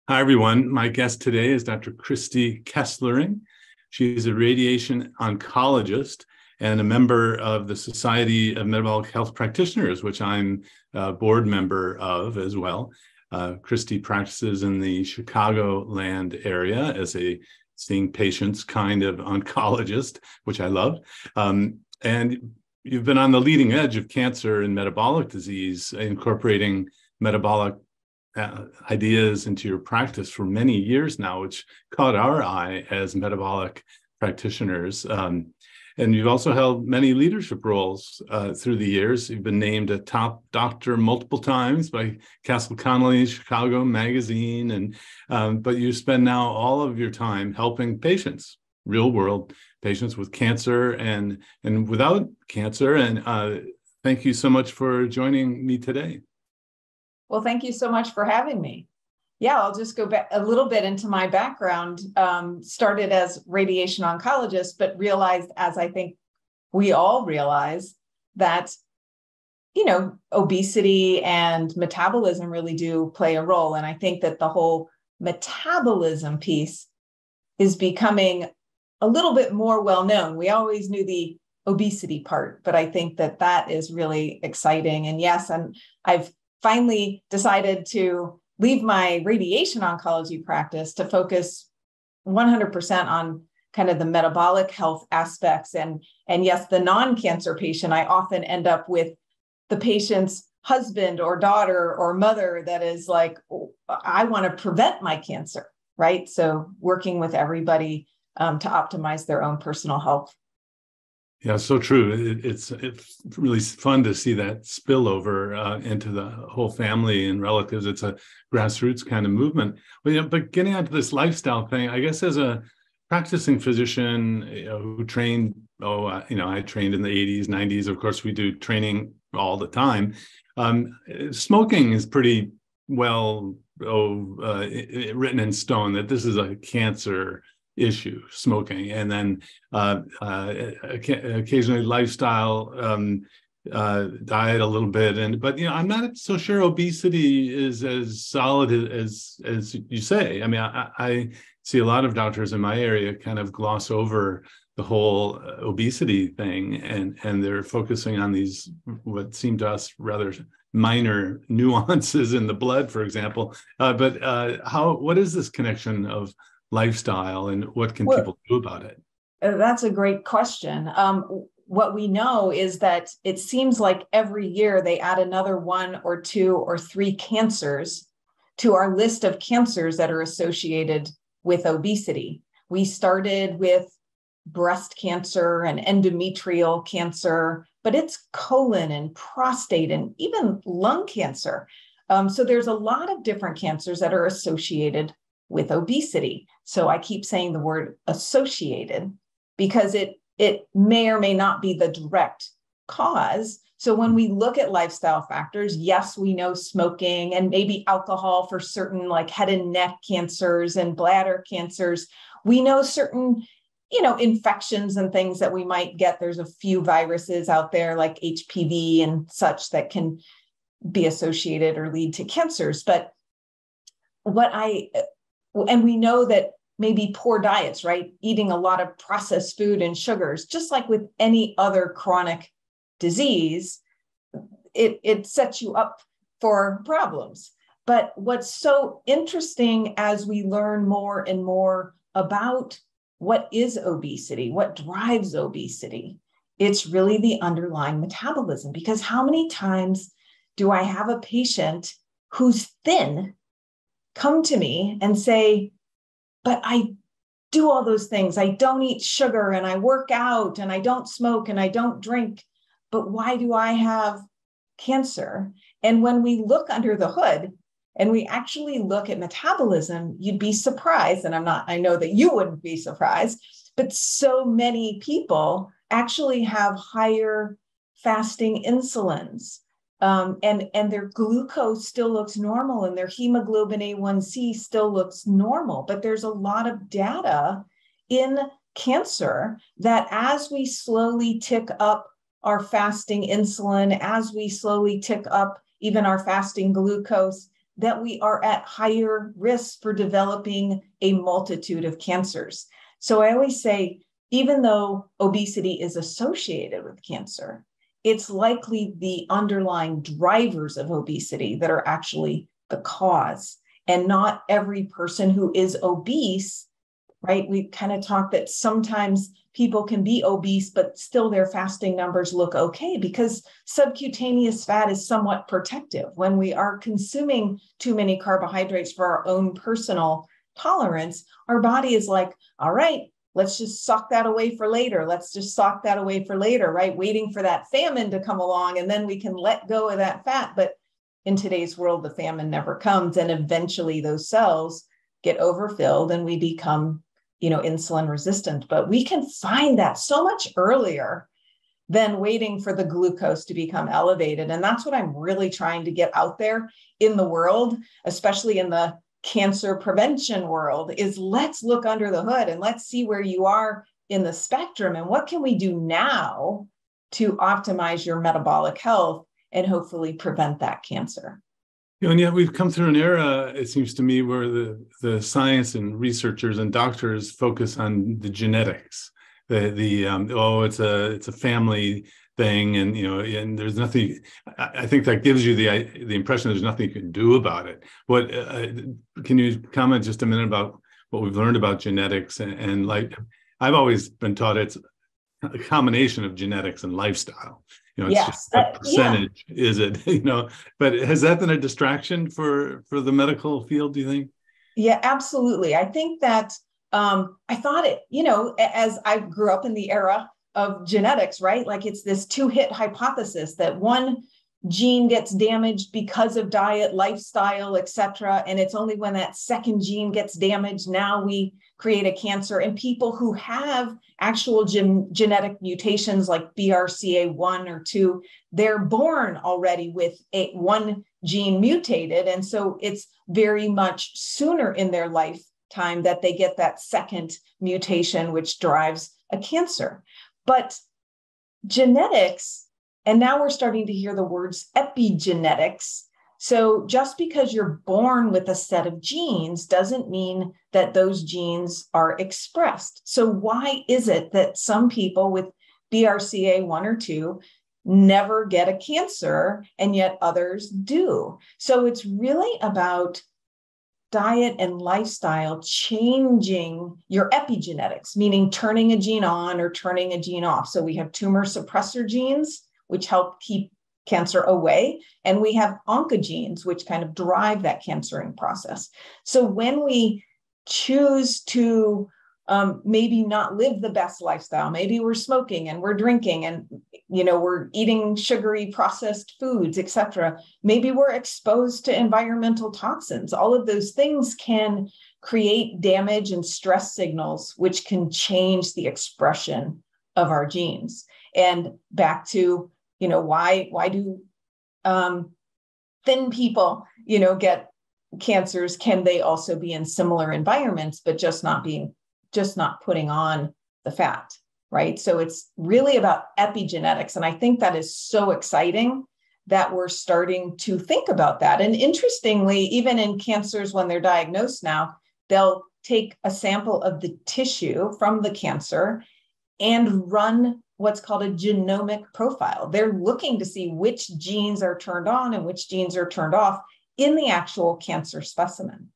Hi, everyone. My guest today is Dr. Christy Kesslering. She's a radiation oncologist and a member of the Society of Metabolic Health Practitioners, which I'm a board member of as well. Christy practices in the Chicagoland area as a seeing patients kind of oncologist, which I love. And you've been on the leading edge of cancer and metabolic disease, incorporating metabolic ideas into your practice for many years now, which caught our eye as metabolic practitioners. And you've also held many leadership roles through the years. You've been named a top doctor multiple times by Castle Connolly, Chicago Magazine, and but you spend now all of your time helping patients, real world patients with cancer and without cancer. And thank you so much for joining me today. Well, thank you so much for having me. Yeah, I'll just go back a little bit into my background. Started as radiation oncologist, but realized, as I think we all realize, that, obesity and metabolism really do play a role. And I think that the whole metabolism piece is becoming a little bit more well-known. We always knew the obesity part, but I think that that is really exciting. And yes, I've finally decided to leave my radiation oncology practice to focus 100% on kind of the metabolic health aspects. And yes, the non-cancer patient, I often end up with the patient's husband or daughter or mother that is like, oh, I want to prevent my cancer, right? So working with everybody to optimize their own personal health. Yeah, so true. It's really fun to see that spill over into the whole family and relatives. It's a grassroots kind of movement. But getting onto this lifestyle thing, I guess as a practicing physician who trained, I trained in the 80s, 90s. Of course, we do training all the time. Smoking is pretty well written in stone that this is a cancer issue, smoking, and then occasionally lifestyle, diet a little bit, but I'm not so sure obesity is as solid as you say. I mean, I see a lot of doctors in my area kind of gloss over the whole obesity thing, and they're focusing on these what seem to us rather minor nuances in the blood, for example. But what is this connection of lifestyle and what can people do about it? That's a great question. What we know is that it seems like every year they add another 1 or 2 or 3 cancers to our list of cancers that are associated with obesity. We started with breast cancer and endometrial cancer, but it's colon and prostate and even lung cancer. So there's a lot of different cancers that are associated with obesity. So I keep saying the word associated because it may or may not be the direct cause. So when we look at lifestyle factors, yes, we know smoking and maybe alcohol for certain like head and neck cancers and bladder cancers. We know certain, infections and things that we might get. There's a few viruses out there like HPV and such that can be associated or lead to cancers. But and we know that maybe poor diets, right? Eating a lot of processed food and sugars, just like with any other chronic disease, it sets you up for problems. But what's so interesting as we learn more and more about what is obesity, what drives obesity, it's really the underlying metabolism. Because how many times do I have a patient who's thin come to me and say, but I do all those things. I don't eat sugar and I work out and I don't smoke and I don't drink. But why do I have cancer? And when we look under the hood and we actually look at metabolism, you'd be surprised. And I know that you wouldn't be surprised, but so many people actually have higher fasting insulins. And their glucose still looks normal and their hemoglobin A1C still looks normal. But there's a lot of data in cancer that as we slowly tick up our fasting insulin, as we slowly tick up even our fasting glucose, that we are at higher risk for developing a multitude of cancers. So I always say, even though obesity is associated with cancer, it's likely the underlying drivers of obesity that are actually the cause. And not every person who is obese, right? We kind of talk that sometimes people can be obese, but still their fasting numbers look okay because subcutaneous fat is somewhat protective. When we are consuming too many carbohydrates for our own personal tolerance, our body is like, all right, let's just sock that away for later. Let's just sock that away for later, right? Waiting for that famine to come along, and then we can let go of that fat. But in today's world, the famine never comes. And eventually those cells get overfilled and we become, insulin resistant. But we can find that so much earlier than waiting for the glucose to become elevated. And that's what I'm really trying to get out there in the world, especially in the cancer prevention world, is let's look under the hood and let's see where you are in the spectrum and what can we do now to optimize your metabolic health and hopefully prevent that cancer. And yet we've come through an era, it seems to me, where the science and researchers and doctors focus on the genetics. It's a family thing, and there's nothing. I think that gives you the impression there's nothing you can do about it. What can you comment just a minute about what we've learned about genetics and like I've always been taught it's a combination of genetics and lifestyle. It's just a percentage, is it? But has that been a distraction for the medical field, do you think? Yeah, absolutely. I think that I thought it, as I grew up in the era of genetics, right? Like it's this two-hit hypothesis that one gene gets damaged because of diet, lifestyle, etc. And it's only when that second gene gets damaged, now we create a cancer. And people who have actual genetic mutations like BRCA1 or 2, they're born already with one gene mutated. And so it's very much sooner in their lifetime that they get that second mutation, which drives a cancer. But genetics, and now we're starting to hear the words epigenetics. So just because you're born with a set of genes doesn't mean that those genes are expressed. So why is it that some people with BRCA1 or 2 never get a cancer and yet others do? So it's really about diet and lifestyle changing your epigenetics, meaning turning a gene on or turning a gene off. So we have tumor suppressor genes, which help keep cancer away. And we have oncogenes, which kind of drive that cancering process. So when we choose to maybe not live the best lifestyle, maybe we're smoking and we're drinking and, we're eating sugary processed foods, etc. Maybe we're exposed to environmental toxins. All of those things can create damage and stress signals, which can change the expression of our genes. And back to why do thin people, get cancers? Can they also be in similar environments, but just not putting on the fat, right? So it's really about epigenetics. And I think that is so exciting that we're starting to think about that. And interestingly, even in cancers, when they're diagnosed now, they'll take a sample of the tissue from the cancer and run what's called a genomic profile. They're looking to see which genes are turned on and which genes are turned off in the actual cancer specimen.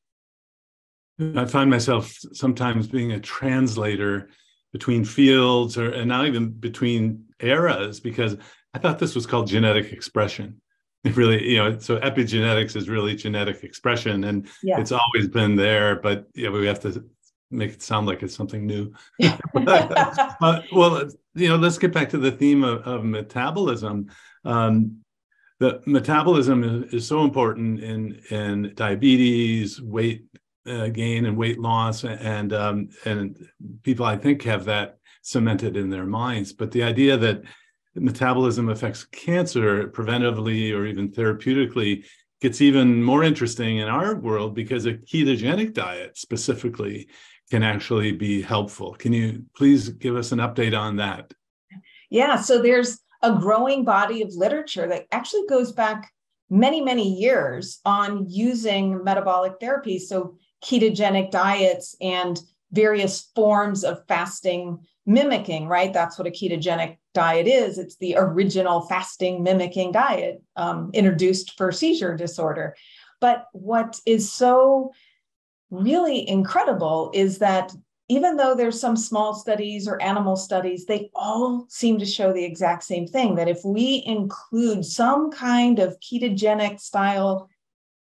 I find myself sometimes being a translator between fields and not even between eras, because I thought this was called genetic expression. It really, so epigenetics is really genetic expression, and it's always been there, but we have to make it sound like it's something new. Well, let's get back to the theme of metabolism. The metabolism is so important in diabetes, weight gain and weight loss, and people, I think, have that cemented in their minds. But the idea that metabolism affects cancer preventively or even therapeutically gets even more interesting in our world, because a ketogenic diet specifically can actually be helpful. Can you please give us an update on that? Yeah, so there's a growing body of literature that actually goes back many, many years on using metabolic therapy. So ketogenic diets and various forms of fasting mimicking, right? That's what a ketogenic diet is. It's the original fasting mimicking diet introduced for seizure disorder. But what is so really incredible is that even though there's some small studies or animal studies, they all seem to show the exact same thing, that if we include some kind of ketogenic style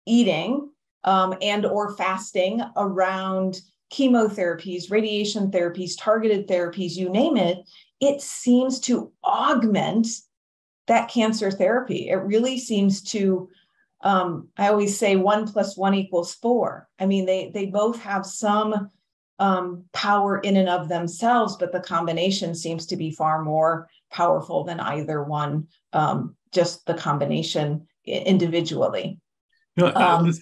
eating and or fasting around chemotherapies, radiation therapies, targeted therapies, you name it, it seems to augment that cancer therapy. It really seems to, I always say 1 + 1 = 4. I mean, they both have some power in and of themselves, but the combination seems to be far more powerful than either one, just the combination individually. Let's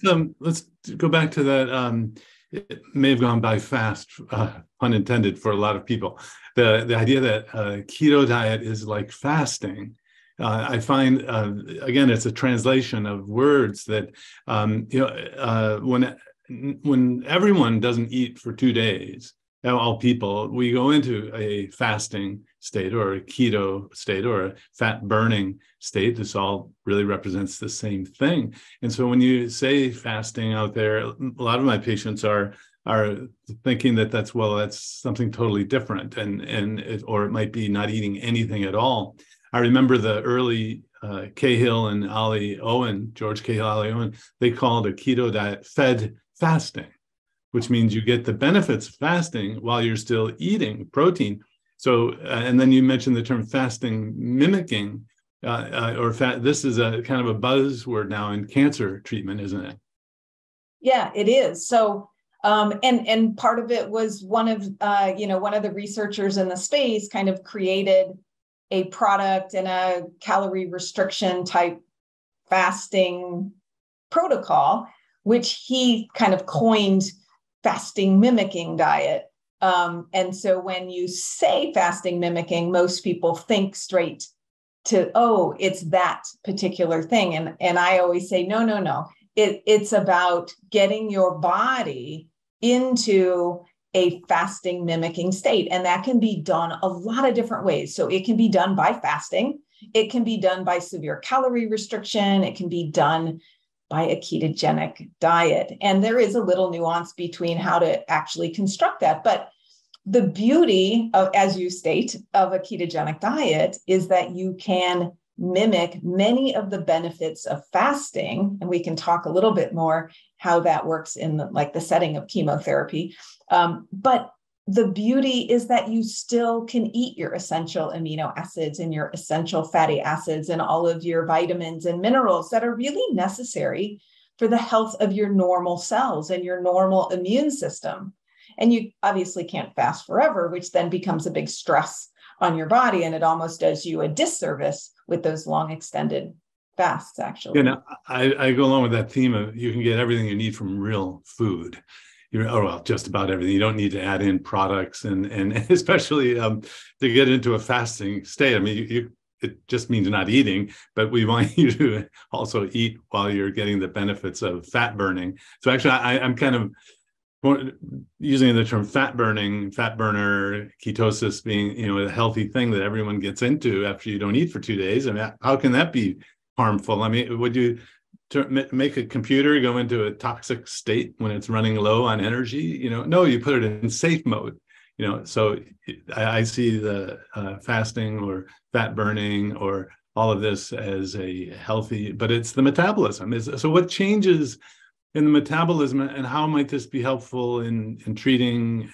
go back to that. It may have gone by fast, pun intended, for a lot of people. The idea that keto diet is like fasting. I find, again, it's a translation of words that, when everyone doesn't eat for 2 days, all people, we go into a fasting state or a keto state or a fat burning state. This all really represents the same thing. And so when you say fasting out there, a lot of my patients are thinking that that's something totally different, or it might be not eating anything at all. I remember the early Cahill and George Cahill, Ollie Owen, they called a keto diet fed fasting, which means you get the benefits of fasting while you're still eating protein. So, and then you mentioned the term fasting mimicking, this is a kind of a buzzword now in cancer treatment, isn't it? Yeah, it is. So, and part of it was one of the researchers in the space kind of created a product and a calorie restriction type fasting protocol, which he kind of coined fasting mimicking diet. And so when you say fasting mimicking, most people think straight to, oh, it's that particular thing. And I always say, no. It's about getting your body into a fasting mimicking state. And that can be done a lot of different ways. So it can be done by fasting. It can be done by severe calorie restriction. It can be done by a ketogenic diet. And there is a little nuance between how to actually construct that. But the beauty of, as you state, of a ketogenic diet is that you can mimic many of the benefits of fasting. And we can talk a little bit more how that works in the setting of chemotherapy. But the beauty is that you still can eat your essential amino acids and your essential fatty acids and all of your vitamins and minerals that are really necessary for the health of your normal cells and your normal immune system. And you obviously can't fast forever, which then becomes a big stress on your body. And it almost does you a disservice with those long extended fasts, actually. I go along with that theme of you can get everything you need from real food. Just about everything. You don't need to add in products, and especially to get into a fasting state. I mean, it just means not eating, but we want you to also eat while you're getting the benefits of fat burning. So actually, I'm kind of using the term fat burner, ketosis being a healthy thing that everyone gets into after you don't eat for 2 days. I mean, how can that be harmful? I mean, would you make a computer go into a toxic state when it's running low on energy? No, you put it in safe mode. So I see the fasting or fat burning or all of this as a healthy, but it's the metabolism. So what changes in the metabolism, and how might this be helpful in treating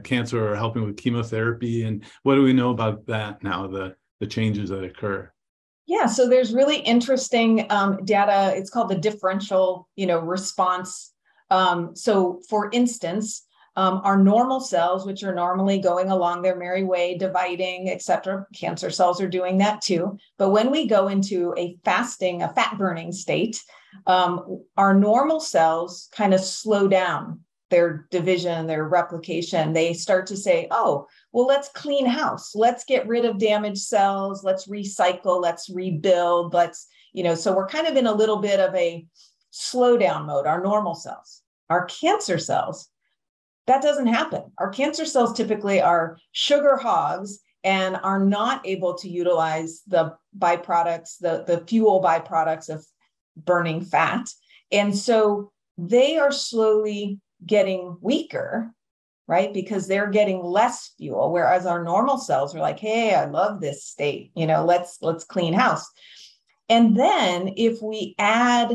cancer or helping with chemotherapy? And what do we know about that now, the changes that occur? Yeah, so there's really interesting data. It's called the differential, response. So for instance, our normal cells, which are normally going along their merry way, dividing, et cetera, cancer cells are doing that too. But when we go into a fat burning state, our normal cells kind of slow down their division, their replication. They start to say, oh, well, let's clean house. Let's get rid of damaged cells. Let's recycle. Let's rebuild. Let's, So we're kind of in a little bit of a slowdown mode, our normal cells. Our cancer cells, that doesn't happen. Our cancer cells typically are sugar hogs and are not able to utilize the byproducts, the fuel byproducts of burning fat. And so they are slowly getting weaker, right? Because they're getting less fuel, whereas our normal cells are like, hey, I love this state, let's clean house. And then if we add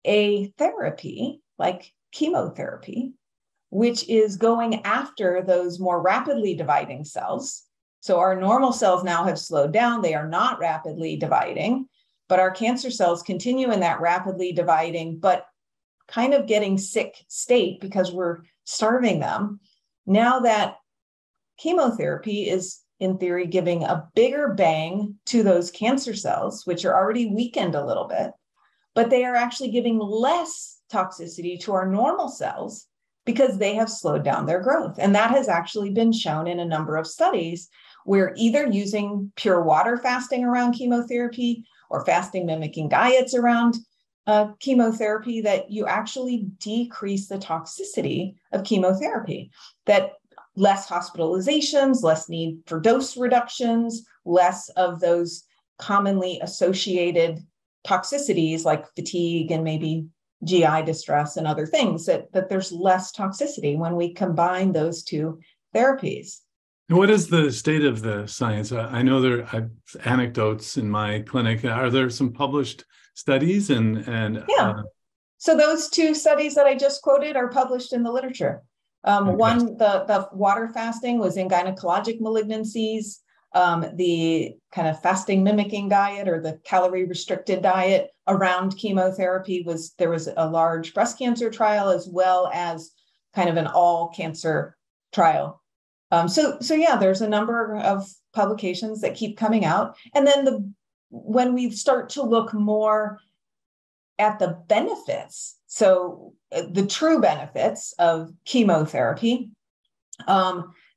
a therapy like chemotherapy, which is going after those more rapidly dividing cells. So our normal cells now have slowed down. They are not rapidly dividing, but our cancer cells continue in that rapidly dividing, but kind of getting sick state because we're starving them. Now that chemotherapy is, in theory, giving a bigger bang to those cancer cells, which are already weakened a little bit, but they are actually giving less toxicity to our normal cells because they have slowed down their growth. And that has actually been shown in a number of studies where either using pure water fasting around chemotherapy or fasting mimicking diets around chemotherapy, that you actually decrease the toxicity of chemotherapy, that less hospitalizations, less need for dose reductions, less of those commonly associated toxicities like fatigue and maybe GI distress and other things, that there's less toxicity when we combine those two therapies. And what is the state of the science? I know there are anecdotes in my clinic. Are there some published studies? Yeah. So those two studies that I just quoted are published in the literature. One, the water fasting was in gynecologic malignancies. The kind of fasting mimicking diet or the calorie restricted diet around chemotherapy there was a large breast cancer trial as well as kind of an all cancer trial. So yeah, there's a number of publications that keep coming out. And then when we start to look more at the benefits, so the true benefits of chemotherapy,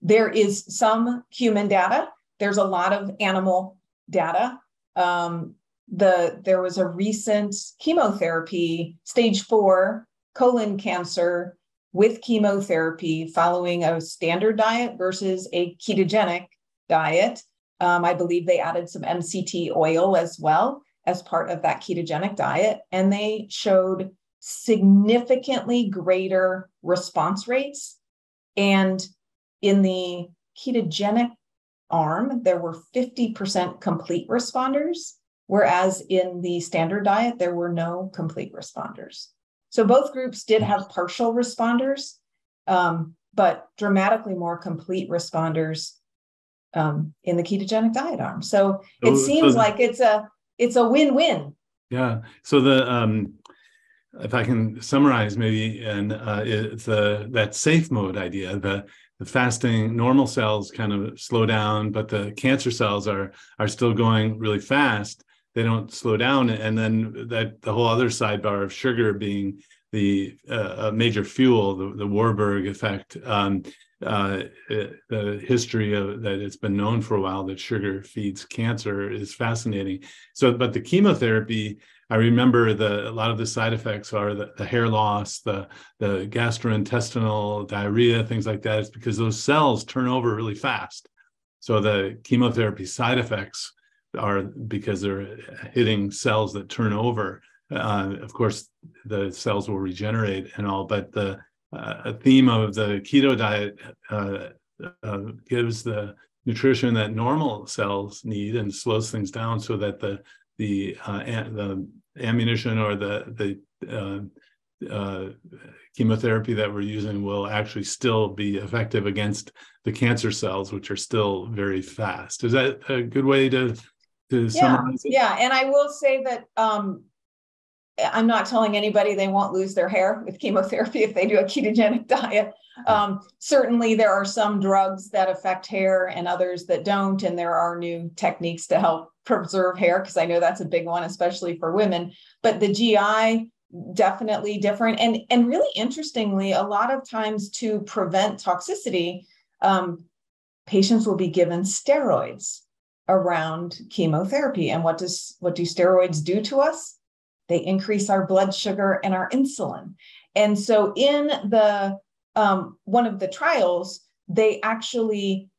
there is some human data. There's a lot of animal data. There was a recent chemotherapy, stage 4 colon cancer with chemotherapy following a standard diet versus a ketogenic diet. I believe they added some MCT oil as well as part of that ketogenic diet. And they showed significantly greater response rates. And in the ketogenic arm, there were 50% complete responders, whereas in the standard diet, there were no complete responders. So both groups did have partial responders, but dramatically more complete responders in the ketogenic diet arm. So it seems like it's a win-win. Yeah. So if I can summarize maybe, and it's that safe mode idea, the fasting normal cells kind of slow down, but the cancer cells are still going really fast. They don't slow down. And then that the whole other sidebar of sugar being the major fuel, the Warburg effect, the history of that it's been known for a while that sugar feeds cancer is fascinating. So, but the chemotherapy, I remember a lot of the side effects are the hair loss, the gastrointestinal diarrhea, things like that. It's because those cells turn over really fast. So the chemotherapy side effects are because they're hitting cells that turn over. Of course, the cells will regenerate and all, but the theme of the keto diet gives the nutrition that normal cells need and slows things down so that the ammunition or the chemotherapy that we're using will actually still be effective against the cancer cells, which are still very fast. Is that a good way to summarize it? Yeah, and I will say that I'm not telling anybody they won't lose their hair with chemotherapy if they do a ketogenic diet. Certainly there are some drugs that affect hair and others that don't, and there are new techniques to help preserve hair, because I know that's a big one, especially for women. But the GI, definitely different. And really interestingly, a lot of times to prevent toxicity, patients will be given steroids around chemotherapy. And what do steroids do to us? They increase our blood sugar and our insulin. And so in the one of the trials, they actually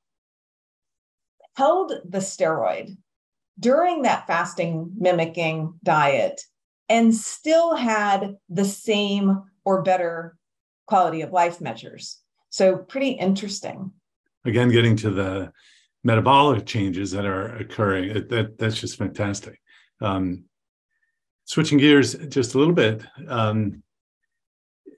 held the steroid during that fasting mimicking diet and still had the same or better quality of life measures. So pretty interesting. Again, getting to the metabolic changes that are occurring, that's just fantastic. Switching gears just a little bit,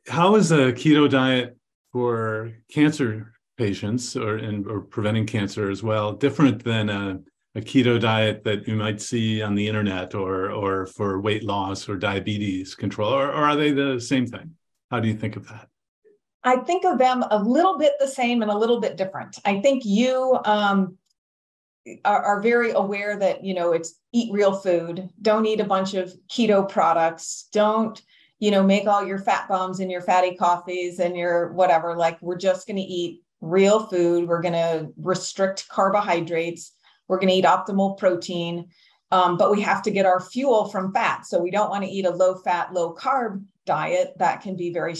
how is a keto diet for cancer patients or preventing cancer as well different than a keto diet that you might see on the internet or for weight loss or diabetes control, or are they the same thing? How do you think of that? I think of them a little bit the same and a little bit different. I think you are very aware that, it's eat real food, don't eat a bunch of keto products, don't, make all your fat bombs and your fatty coffees and your whatever, like we're just going to eat real food. We're going to restrict carbohydrates. We're going to eat optimal protein, but we have to get our fuel from fat. So we don't want to eat a low fat, low carb diet. That can be very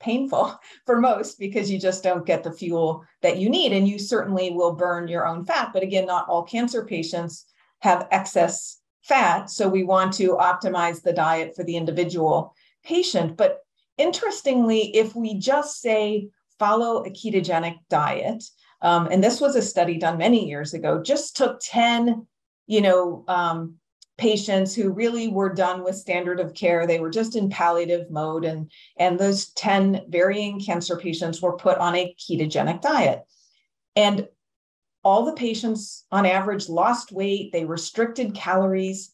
painful for most because you just don't get the fuel that you need. And you certainly will burn your own fat. But again, not all cancer patients have excess fat. So we want to optimize the diet for the individual patient. But interestingly, if we just say, follow a ketogenic diet, and this was a study done many years ago, just took 10, patients who really were done with standard of care. They were just in palliative mode. And those 10 varying cancer patients were put on a ketogenic diet. And all the patients on average lost weight, they restricted calories,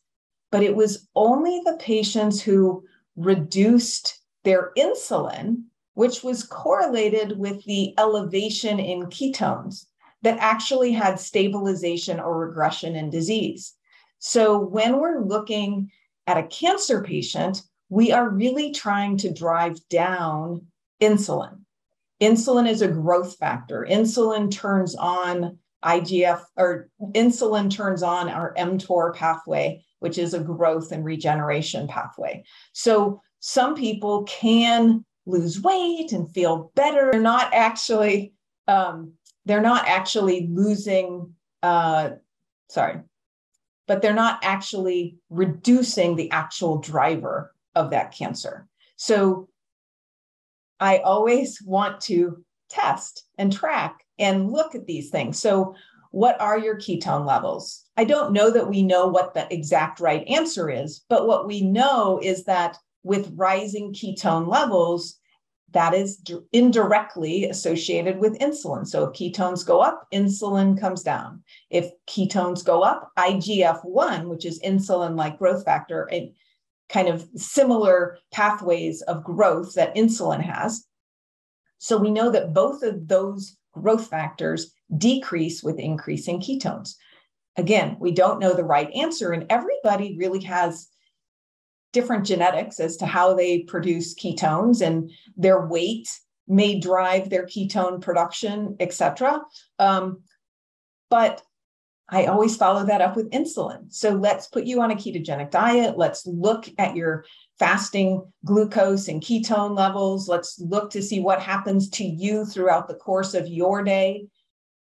but it was only the patients who reduced their insulin, which was correlated with the elevation in ketones, that actually had stabilization or regression in disease. So when we're looking at a cancer patient, we are really trying to drive down insulin. Insulin is a growth factor. Insulin turns on IGF, or insulin turns on our mTOR pathway, which is a growth and regeneration pathway. So some people can lose weight and feel better. They're not actually losing, but they're not actually reducing the actual driver of that cancer. So I always want to test and track and look at these things. So what are your ketone levels? I don't know that we know what the exact right answer is, but what we know is that with rising ketone levels, that is indirectly associated with insulin. So if ketones go up, insulin comes down. If ketones go up, IGF-1, which is insulin-like growth factor, and kind of similar pathways of growth that insulin has. So we know that both of those growth factors decrease with increasing ketones. Again, we don't know the right answer, and everybody really has different genetics as to how they produce ketones, and their weight may drive their ketone production, etc. But I always follow that up with insulin. So let's put you on a ketogenic diet. Let's look at your fasting glucose and ketone levels. Let's look to see what happens to you throughout the course of your day.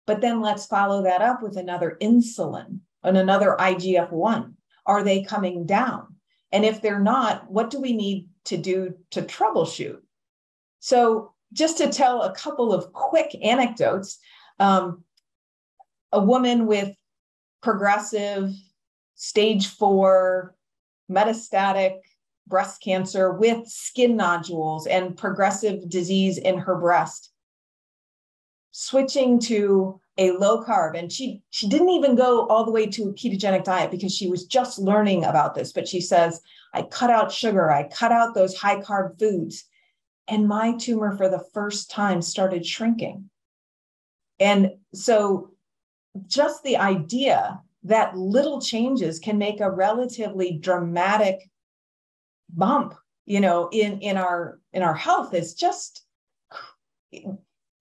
But then let's follow that up with another insulin and another IGF-1. Are they coming down? And if they're not, what do we need to do to troubleshoot? So just to tell a couple of quick anecdotes, a woman with progressive stage 4 metastatic breast cancer with skin nodules and progressive disease in her breast, switching to a low carb. And she didn't even go all the way to a ketogenic diet because she was just learning about this. But she says, I cut out sugar, I cut out those high carb foods. And my tumor for the first time started shrinking. And so just the idea that little changes can make a relatively dramatic bump, in our health is just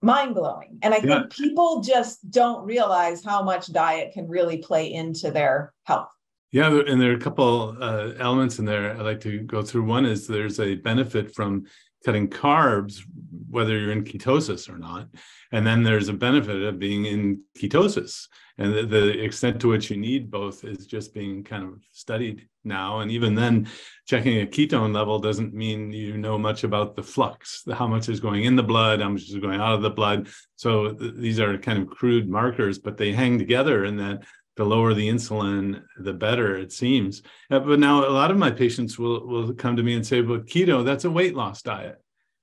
mind-blowing. And I Yeah. think people just don't realize how much diet can really play into their health. Yeah, and there are a couple elements in there I'd like to go through. One is there's a benefit from cutting carbs, whether you're in ketosis or not. And then there's a benefit of being in ketosis. And the extent to which you need both is just being kind of studied now. And even then, checking a ketone level doesn't mean you know much about the flux, how much is going in the blood, how much is going out of the blood. So these are kind of crude markers, but they hang together in that the lower the insulin, the better, it seems. But now a lot of my patients will come to me and say, well, keto, that's a weight loss diet.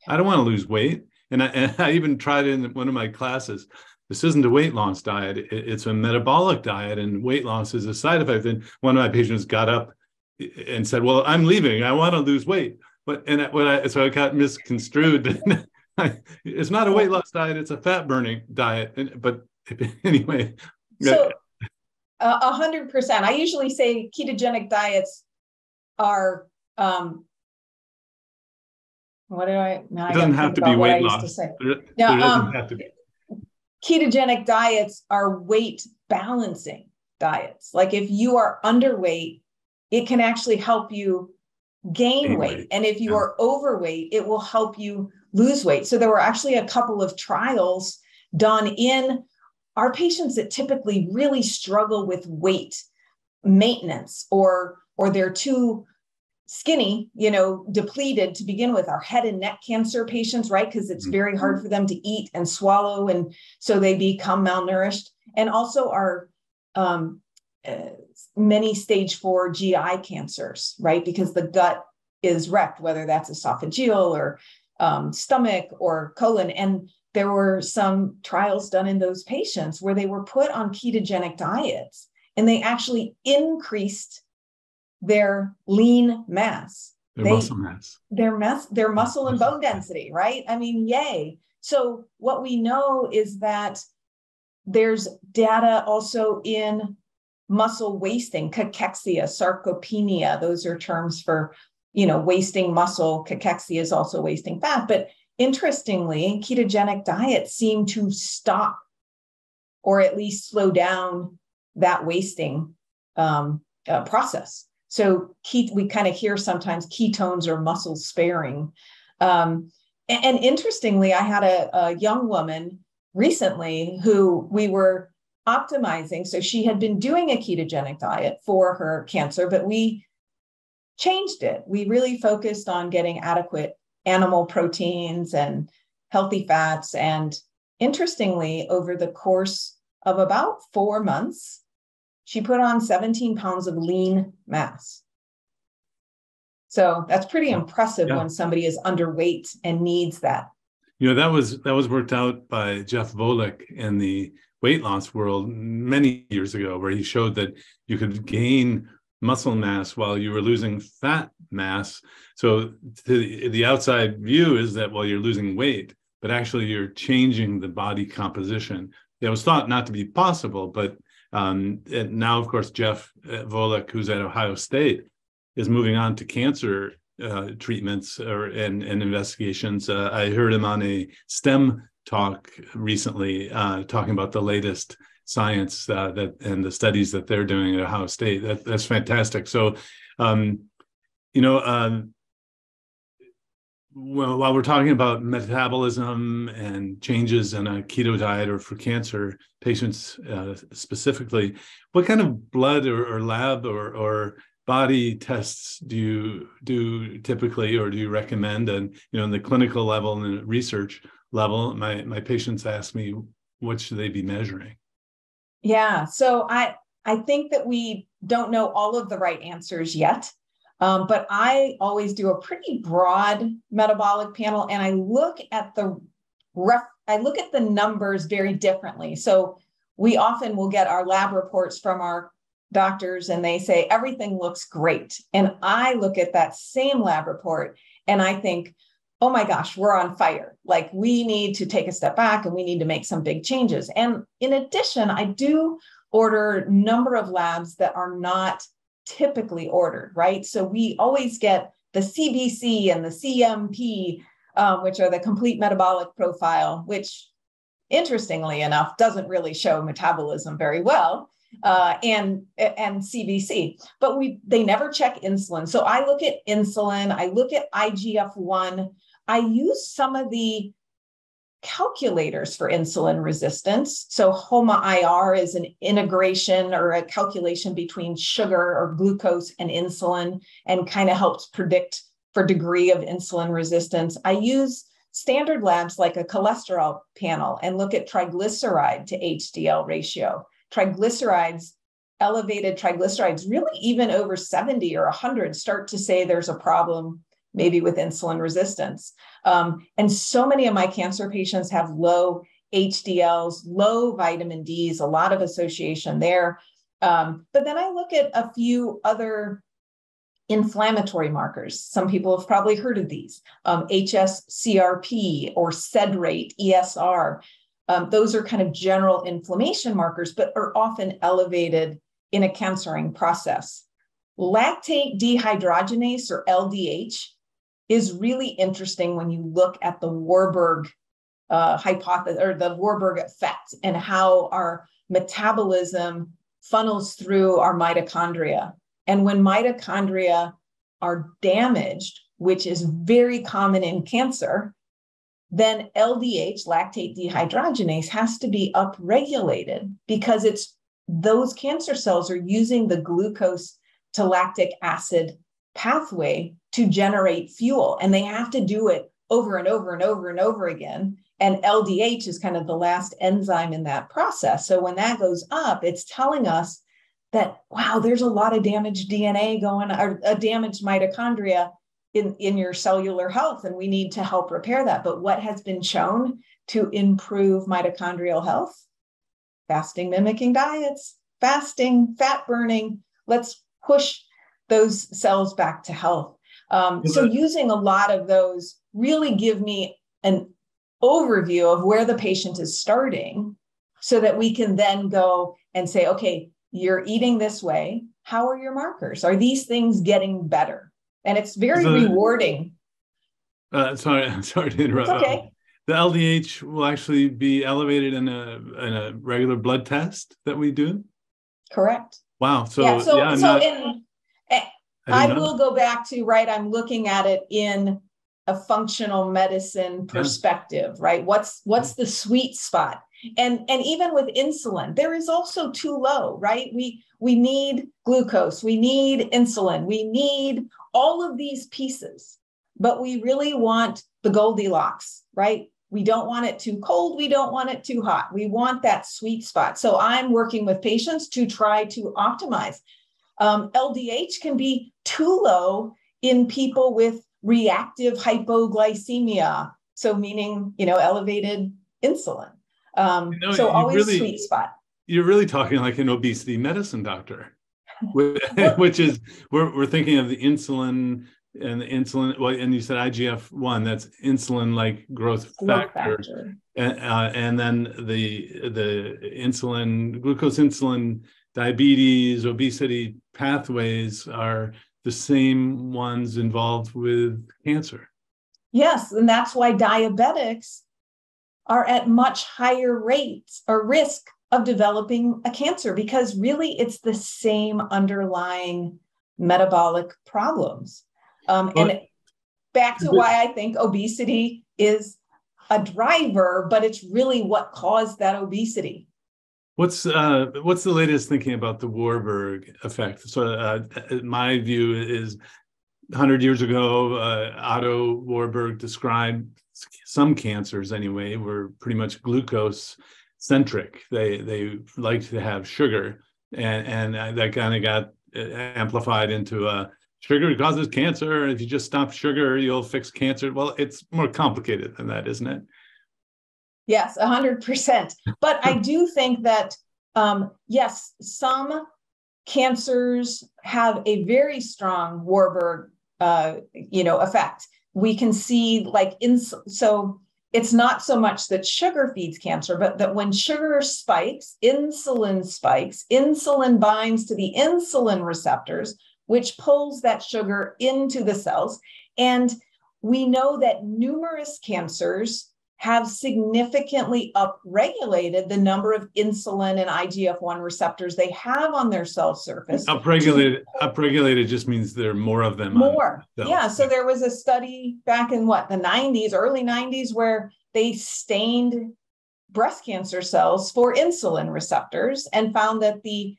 I don't want to lose weight. And I even tried it in one of my classes. This isn't a weight loss diet. It's a metabolic diet, and weight loss is a side effect. And one of my patients got up and said, well, I'm leaving. I want to lose weight. So I got misconstrued. It's not a weight loss diet. It's a fat burning diet. But anyway. So 100%. I usually say ketogenic diets are, what did I? Now it doesn't have to be weight loss. There doesn't have to be. Ketogenic diets are weight balancing diets. Like if you are underweight, it can actually help you gain weight. And if you are overweight, it will help you lose weight. So there were actually a couple of trials done in our patients that typically really struggle with weight maintenance, or they're too skinny, depleted to begin with. Our head and neck cancer patients, right? Because it's very hard for them to eat and swallow. And so they become malnourished. And also our many stage 4 GI cancers, right? Because the gut is wrecked, whether that's esophageal or stomach or colon. And there were some trials done in those patients where they were put on ketogenic diets, and they actually increased their lean mass, muscle mass, their muscle and bone density, right? I mean, yay. So what we know is that there's data also in muscle wasting, cachexia, sarcopenia. Those are terms for, wasting muscle. Cachexia is also wasting fat. But interestingly, ketogenic diets seem to stop or at least slow down that wasting process. So we kind of hear sometimes ketones are muscle sparing. And interestingly, I had a young woman recently who we were optimizing. So she had been doing a ketogenic diet for her cancer, but we changed it. We really focused on getting adequate animal proteins and healthy fats. And interestingly, over the course of about 4 months, she put on 17 pounds of lean mass. So that's pretty impressive when somebody is underweight and needs that. That was worked out by Jeff Volek in the weight loss world many years ago, where he showed that you could gain muscle mass while you were losing fat mass. So the outside view is that, well, you're losing weight, but actually you're changing the body composition. It was thought not to be possible, but now, of course, Jeff Volek, who's at Ohio State, is moving on to cancer treatments and investigations. I heard him on a STEM talk recently, talking about the latest science and the studies that they're doing at Ohio State. That's fantastic. So, well, while we're talking about metabolism and changes in a keto diet or for cancer patients specifically, what kind of blood or lab or body tests do you do typically, or do you recommend? And in the clinical level and the research level, my patients ask me, what should they be measuring? Yeah, so I think that we don't know all of the right answers yet. But I always do a pretty broad metabolic panel, and I look at the numbers very differently. So we often will get our lab reports from our doctors, and they say everything looks great. And I look at that same lab report and I think, oh my gosh, we're on fire. Like, we need to take a step back and we need to make some big changes. And in addition, I do order a number of labs that are not typically ordered, right? So we always get the CBC and the CMP, which are the complete metabolic profile, which interestingly enough, doesn't really show metabolism very well, and CBC, but they never check insulin. So I look at insulin, I look at IGF-1, I use some of the calculators for insulin resistance. So HOMA-IR is an integration or a calculation between sugar or glucose and insulin, and kind of helps predict for degree of insulin resistance. I use standard labs like a cholesterol panel and look at triglyceride to HDL ratio. Elevated triglycerides, really even over 70 or 100, start to say there's a problem maybe with insulin resistance. And so many of my cancer patients have low HDLs, low vitamin Ds, a lot of association there. But then I look at a few other inflammatory markers. Some people have probably heard of these, HSCRP or SED rate, ESR. Those are kind of general inflammation markers, but are often elevated in a cancering process. Lactate dehydrogenase, or LDH, is really interesting when you look at the Warburg hypothesis, or the Warburg effect, and how our metabolism funnels through our mitochondria. And when mitochondria are damaged, which is very common in cancer, then LDH, lactate dehydrogenase, has to be upregulated, because those cancer cells are using the glucose to lactic acid pathway to generate fuel, and they have to do it over and over and over and over again. And LDH is kind of the last enzyme in that process. So when that goes up, it's telling us that, wow, there's a lot of damaged DNA going, or a damaged mitochondria in your cellular health, and we need to help repair that. But what has been shown to improve mitochondrial health? Fasting mimicking diets, fasting, fat burning. Let's push those cells back to health. So using a lot of those really give me an overview of where the patient is starting, so that we can then go and say, okay, you're eating this way. How are your markers? Are these things getting better? And it's very rewarding. Sorry to interrupt. It's okay. The LDH will actually be elevated in a regular blood test that we do? Correct. Wow. I will go back to, right, I'm looking at it in a functional medicine perspective, right? What's the sweet spot? And even with insulin, there is also too low, right? We need glucose, we need insulin, we need all of these pieces, but we really want the Goldilocks, right? We don't want it too cold, we don't want it too hot. We want that sweet spot. So I'm working with patients to try to optimize. LDH can be too low in people with reactive hypoglycemia. So meaning, elevated insulin. So always really, sweet spot. You're really talking like an obesity medicine doctor, which is, we're thinking of the insulin and the insulin. Well, and you said IGF-1, that's insulin-like growth factor. And then the insulin, glucose insulin, diabetes, obesity pathways are the same ones involved with cancer. Yes, and that's why diabetics are at much higher rates or risk of developing a cancer, because really it's the same underlying metabolic problems. And back to why I think obesity is a driver, but it's really what caused that obesity. What's the latest thinking about the Warburg effect? So my view is 100 years ago, Otto Warburg described some cancers anyway were pretty much glucose centric. They liked to have sugar, and that kind of got amplified into sugar causes cancer. If you just stop sugar, you'll fix cancer. Well, it's more complicated than that, isn't it? Yes, 100%. But I do think that, yes, some cancers have a very strong Warburg, effect. We can see so it's not so much that sugar feeds cancer, but that when sugar spikes, insulin binds to the insulin receptors, which pulls that sugar into the cells. And we know that numerous cancers have significantly upregulated the number of insulin and IGF-1 receptors they have on their cell surface. Upregulated just means there are more of them. More. Yeah. So there was a study back in the 90s, early 90s, where they stained breast cancer cells for insulin receptors and found that the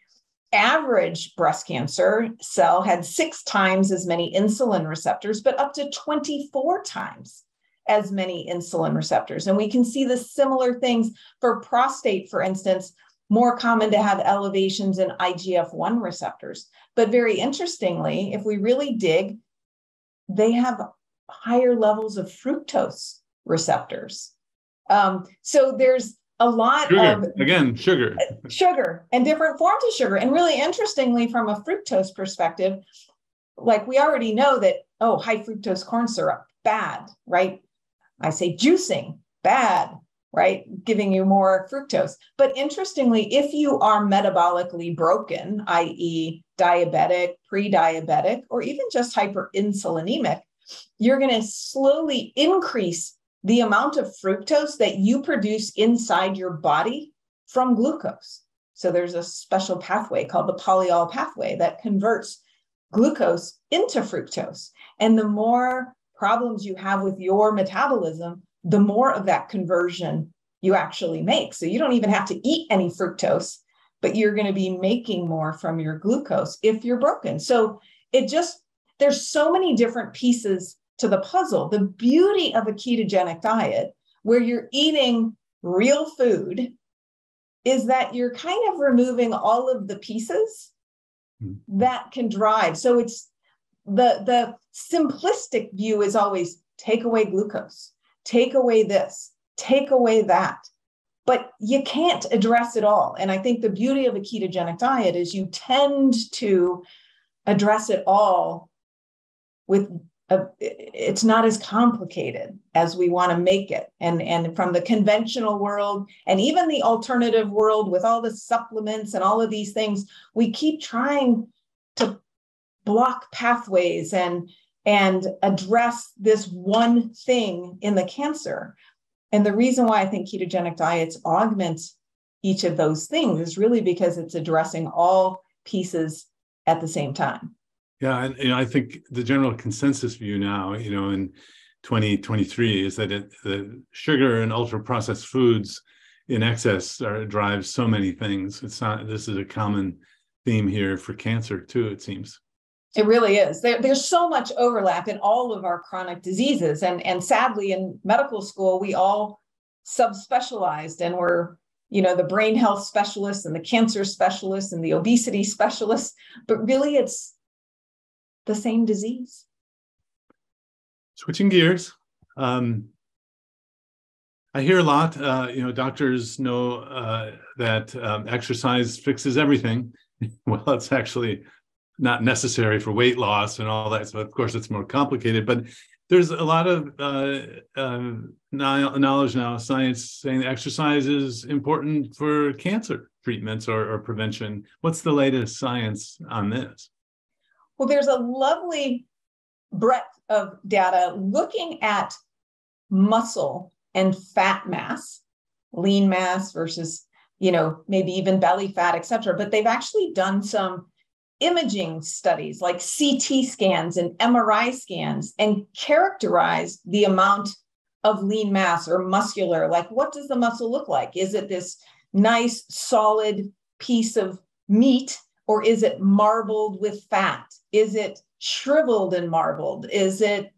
average breast cancer cell had 6 times as many insulin receptors, but up to 24 times as many insulin receptors. And we can see the similar things for prostate, for instance, more common to have elevations in IGF-1 receptors. But very interestingly, if we really dig, they have higher levels of fructose receptors. So there's a lot sugar and different forms of sugar. And really interestingly, from a fructose perspective, like we already know that, high fructose corn syrup, bad, right? I say juicing, bad, right? Giving you more fructose. But interestingly, if you are metabolically broken, i.e. diabetic, pre-diabetic, or even just hyperinsulinemic, you're going to slowly increase the amount of fructose that you produce inside your body from glucose. So there's a special pathway called the polyol pathway that converts glucose into fructose. And the more problems you have with your metabolism, the more of that conversion you actually make. So you don't even have to eat any fructose, but you're going to be making more from your glucose if you're broken. So there's so many different pieces to the puzzle. The beauty of a ketogenic diet, where you're eating real food, is that you're kind of removing all of the pieces that can drive. So it's the simplistic view is always take away glucose, take away this, take away that. But you can't address it all. And I think the beauty of a ketogenic diet is you tend to address it all with it's not as complicated as we want to make it. And from the conventional world and even the alternative world with all the supplements and all of these things, we keep trying to block pathways and address this one thing in the cancer. And the reason why I think ketogenic diets augment each of those things is really because it's addressing all pieces at the same time. Yeah, and I think the general consensus view now, in 2023, is that the sugar and ultra-processed foods in excess drives so many things. This is a common theme here for cancer too, it seems. It really is. There's so much overlap in all of our chronic diseases, and sadly, in medical school, we all subspecialized, and we're the brain health specialists and the cancer specialists and the obesity specialists, but really it's the same disease. Switching gears, I hear a lot, doctors know that exercise fixes everything. Well, it's actually not necessary for weight loss and all that. So of course it's more complicated, but there's a lot of knowledge now, science saying that exercise is important for cancer treatments or prevention. What's the latest science on this? Well, there's a lovely breadth of data looking at muscle and fat mass, lean mass versus, maybe even belly fat, et cetera. But they've actually done some imaging studies like CT scans and MRI scans and characterized the amount of lean mass or muscular. Like, what does the muscle look like? Is it this nice, solid piece of meat? Or is it marbled with fat? Is it shriveled and marbled? Is it,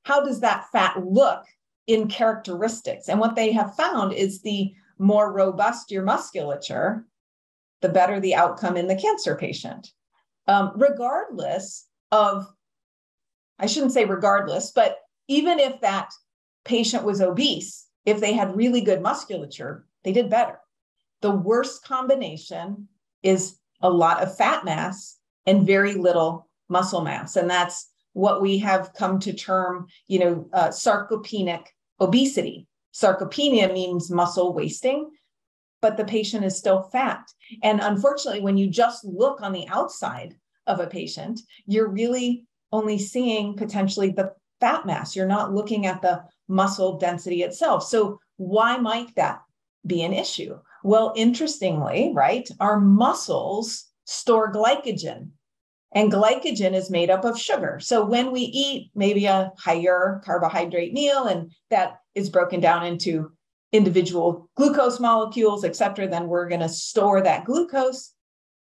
how does that fat look in characteristics? And what they have found is the more robust your musculature, the better the outcome in the cancer patient. Regardless of, I shouldn't say regardless, but even if that patient was obese, if they had really good musculature, they did better. The worst combination is a lot of fat mass and very little muscle mass. And that's what we have come to term, sarcopenic obesity. Sarcopenia means muscle wasting, but the patient is still fat. And unfortunately, when you just look on the outside of a patient, you're really only seeing potentially the fat mass. You're not looking at the muscle density itself. So why might that be an issue? Well, interestingly, right, our muscles store glycogen, and glycogen is made up of sugar. So when we eat maybe a higher carbohydrate meal, and that is broken down into individual glucose molecules, et cetera, then we're going to store that glucose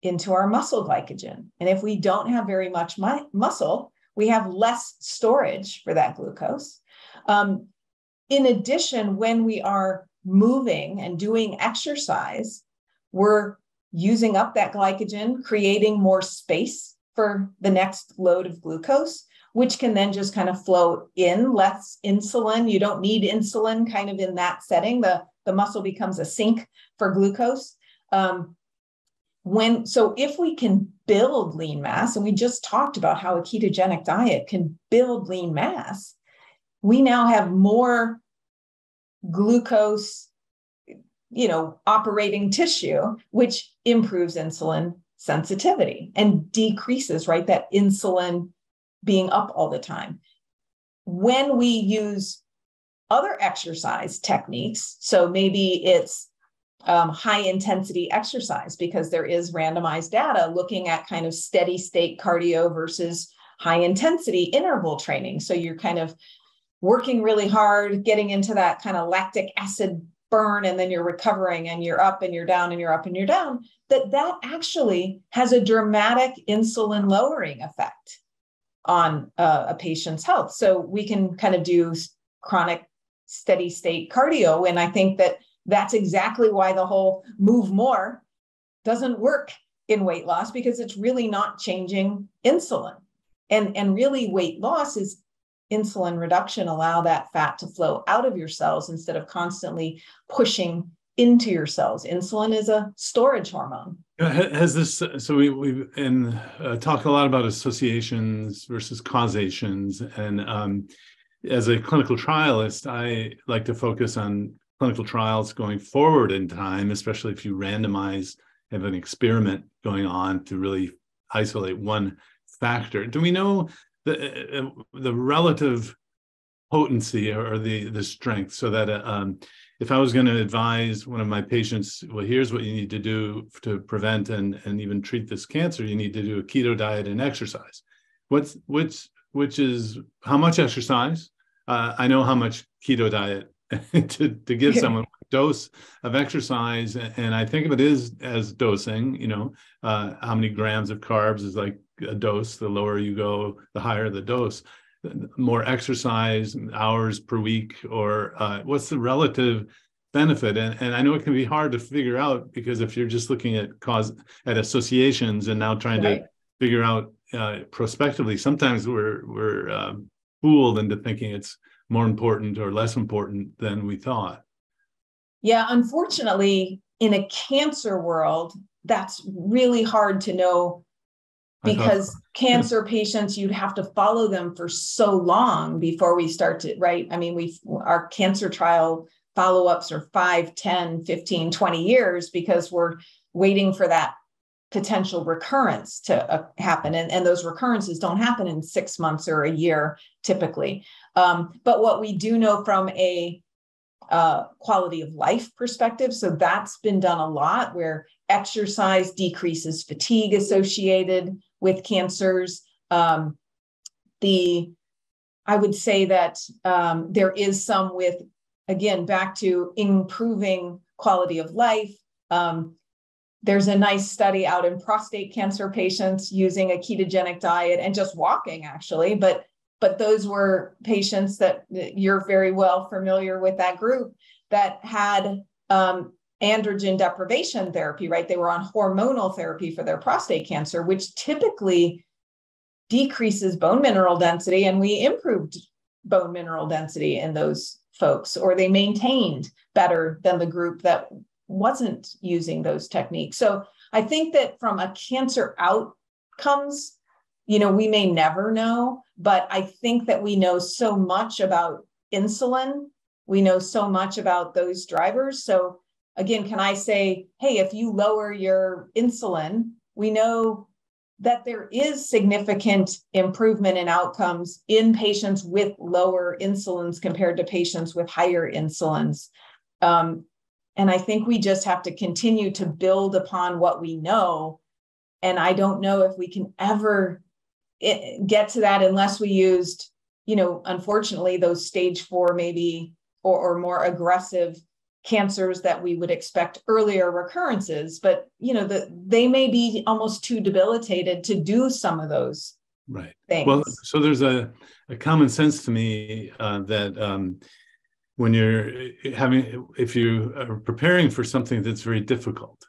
into our muscle glycogen. And if we don't have very much muscle, we have less storage for that glucose. In addition, when we are moving and doing exercise, we're using up that glycogen, creating more space for the next load of glucose, which can then just kind of flow in, less insulin. You don't need insulin kind of in that setting. The muscle becomes a sink for glucose. So if we can build lean mass, and we just talked about how a ketogenic diet can build lean mass, we now have more glucose, operating tissue, which improves insulin sensitivity and decreases, right, that insulin being up all the time. When we use other exercise techniques, so maybe it's high intensity exercise, because there is randomized data looking at kind of steady state cardio versus high intensity interval training. So you're kind of working really hard, getting into that kind of lactic acid burn, and then you're recovering and you're up and you're down and you're up and you're down, that actually has a dramatic insulin lowering effect on a patient's health. So we can kind of do chronic steady state cardio. And I think that that's exactly why the whole move more doesn't work in weight loss, because it's really not changing insulin. And really weight loss is insulin reduction, allow that fat to flow out of your cells instead of constantly pushing into your cells. Insulin is a storage hormone. Has this, so we've talked a lot about associations versus causations. And as a clinical trialist, I like to focus on clinical trials going forward in time, especially if you randomize, have an experiment going on to really isolate one factor. Do we know the relative potency or the strength, so that if I was going to advise one of my patients, well, here's what you need to do to prevent and even treat this cancer, you need to do a keto diet and exercise. Which is how much exercise? I know how much keto diet to give someone a dose of exercise, and I think of it as dosing. How many grams of carbs is like a dose. The lower you go, the higher the dose. More exercise, hours per week, or what's the relative benefit? And I know it can be hard to figure out, because if you're just looking at associations and now trying to figure out prospectively, sometimes we're fooled into thinking it's more important or less important than we thought. Yeah, unfortunately, in a cancer world, that's really hard to know, because cancer patients, you'd have to follow them for so long before we start to, right? I mean, our cancer trial follow-ups are 5, 10, 15, 20 years, because we're waiting for that potential recurrence to happen. And those recurrences don't happen in 6 months or a year, typically. But what we do know from a quality of life perspective, so that's been done a lot, where exercise decreases fatigue associated with cancers. I would say that there is some with, again, back to improving quality of life. There's a nice study out in prostate cancer patients using a ketogenic diet and just walking, actually. But those were patients that you're very well familiar with, that group that had androgen deprivation therapy, right? They were on hormonal therapy for their prostate cancer, which typically decreases bone mineral density. And we improved bone mineral density in those folks, or they maintained better than the group that wasn't using those techniques. So I think that from a cancer outcomes, we may never know, but I think that we know so much about insulin. We know so much about those drivers. So again, can I say, hey, if you lower your insulin, we know that there is significant improvement in outcomes in patients with lower insulins compared to patients with higher insulins. And I think we just have to continue to build upon what we know. And I don't know if we can ever get to that unless we used, unfortunately, those stage 4 maybe or more aggressive cancers that we would expect earlier recurrences. But, they may be almost too debilitated to do some of those things. Well, so there's a common sense to me that when if you are preparing for something that's very difficult,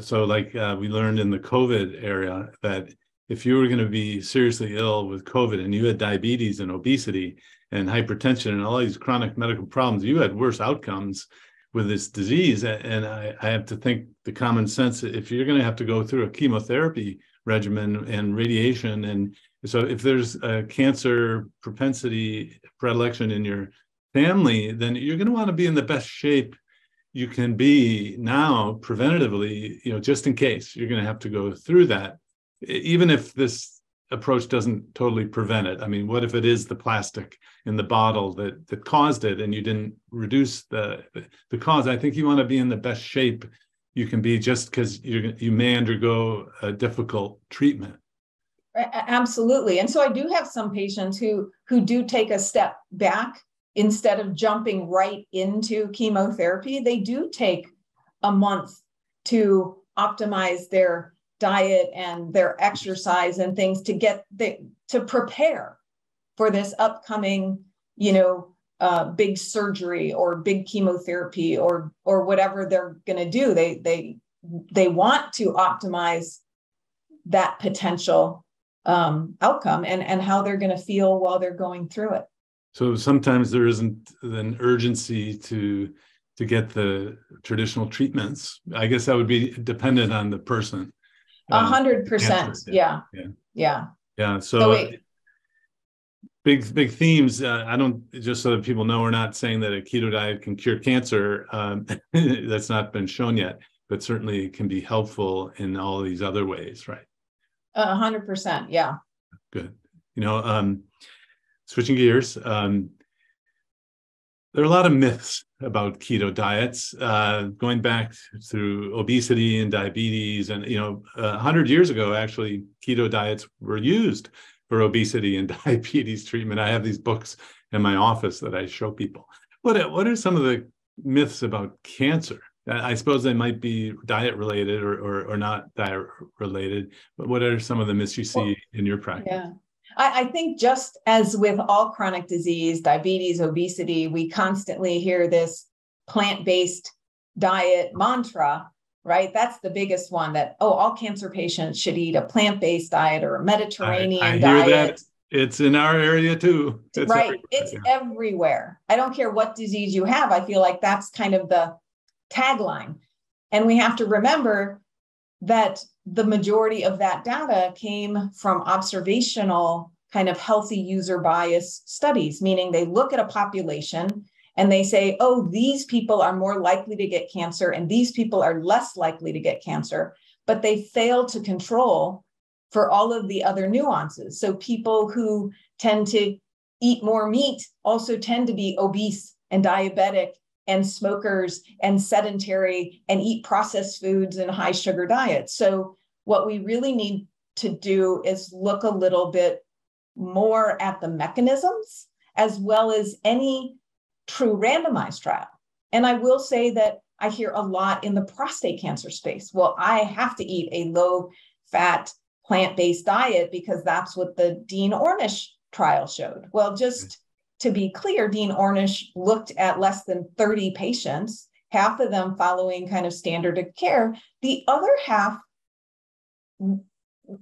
so like we learned in the COVID era that if you were going to be seriously ill with COVID and you had diabetes and obesity and hypertension and all these chronic medical problems, you had worse outcomes with this disease. And I have to think the common sense, if you're going to have to go through a chemotherapy regimen and radiation, and so if there's a cancer predilection in your family, then you're going to want to be in the best shape you can be now preventatively, just in case you're going to have to go through that, even if this approach doesn't totally prevent it. I mean, what if it is the plastic in the bottle that caused it and you didn't reduce the cause? I think you want to be in the best shape you can be just because you may undergo a difficult treatment. Absolutely. And so I do have some patients who do take a step back. Instead of jumping right into chemotherapy, they do take a month to optimize their diet and their exercise and things to prepare for this upcoming, big surgery or big chemotherapy or whatever they're going to do. They want to optimize that potential outcome and how they're going to feel while they're going through it. So sometimes there isn't an urgency to get the traditional treatments. I guess that would be dependent on the person. 100%. Yeah. So big themes. I don't, just so that people know, we're not saying that a keto diet can cure cancer. That's not been shown yet, but certainly it can be helpful in all of these other ways, right? 100%. Yeah. Good. Switching gears, there are a lot of myths about keto diets, going back through obesity and diabetes. And, 100 years ago, actually, keto diets were used for obesity and diabetes treatment. I have these books in my office that I show people. What are some of the myths about cancer? I suppose they might be diet related or not diet related, but what are some of the myths you see in your practice? Yeah. I think just as with all chronic disease, diabetes, obesity, we constantly hear this plant-based diet mantra, right? That's the biggest one that, all cancer patients should eat a plant-based diet or a Mediterranean diet. I hear that. It's in our area too. It's right. It's everywhere. I don't care what disease you have. I feel like that's kind of the tagline. And we have to remember that the majority of that data came from observational kind of healthy user bias studies, meaning they look at a population and they say, these people are more likely to get cancer and these people are less likely to get cancer, but they fail to control for all of the other nuances. So people who tend to eat more meat also tend to be obese and diabetic and smokers and sedentary and eat processed foods and high sugar diets. So what we really need to do is look a little bit more at the mechanisms as well as any true randomized trial. And I will say that I hear a lot in the prostate cancer space. Well, I have to eat a low-fat, plant-based diet because that's what the Dean Ornish trial showed. Well, just to be clear, Dean Ornish looked at less than 30 patients, half of them following kind of standard of care. The other half,